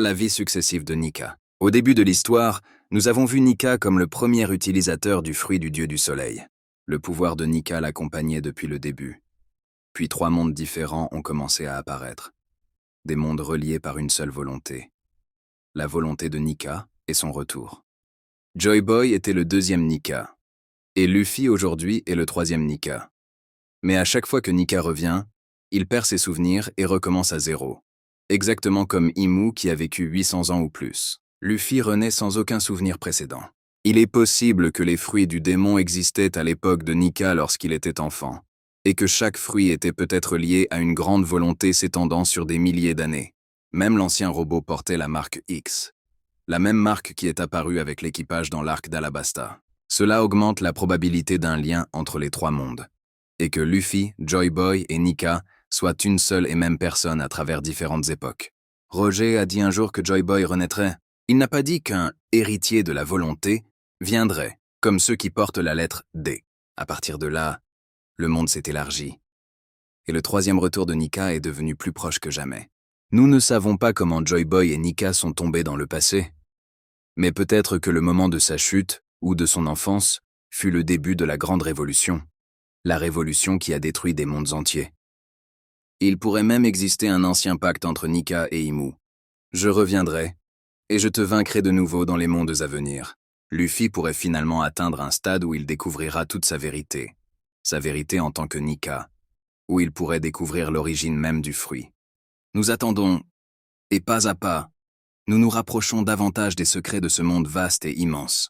La vie successive de Nika. Au début de l'histoire, nous avons vu Nika comme le premier utilisateur du fruit du dieu du soleil. Le pouvoir de Nika l'accompagnait depuis le début. Puis 3 mondes différents ont commencé à apparaître. Des mondes reliés par une seule volonté. La volonté de Nika et son retour. Joy Boy était le 2e Nika. Et Luffy aujourd'hui est le 3e Nika. Mais à chaque fois que Nika revient, il perd ses souvenirs et recommence à zéro. Exactement comme Imu qui a vécu 800 ans ou plus. Luffy renaît sans aucun souvenir précédent. Il est possible que les fruits du démon existaient à l'époque de Nika lorsqu'il était enfant, et que chaque fruit était peut-être lié à une grande volonté s'étendant sur des milliers d'années. Même l'ancien robot portait la marque X, la même marque qui est apparue avec l'équipage dans l'arc d'Alabasta. Cela augmente la probabilité d'un lien entre les 3 mondes, et que Luffy, Joy Boy et Nika soient une seule et même personne à travers différentes époques. Roger a dit un jour que Joy Boy renaîtrait. Il n'a pas dit qu'un héritier de la volonté viendrait, comme ceux qui portent la lettre D. À partir de là, le monde s'est élargi. Et le 3e retour de Nika est devenu plus proche que jamais. Nous ne savons pas comment Joy Boy et Nika sont tombés dans le passé, mais peut-être que le moment de sa chute, ou de son enfance, fut le début de la grande révolution. La révolution qui a détruit des mondes entiers. Il pourrait même exister un ancien pacte entre Nika et Imu. Je reviendrai, et je te vaincrai de nouveau dans les mondes à venir. Luffy pourrait finalement atteindre un stade où il découvrira toute sa vérité en tant que Nika, où il pourrait découvrir l'origine même du fruit. Nous attendons, et pas à pas, nous nous rapprochons davantage des secrets de ce monde vaste et immense.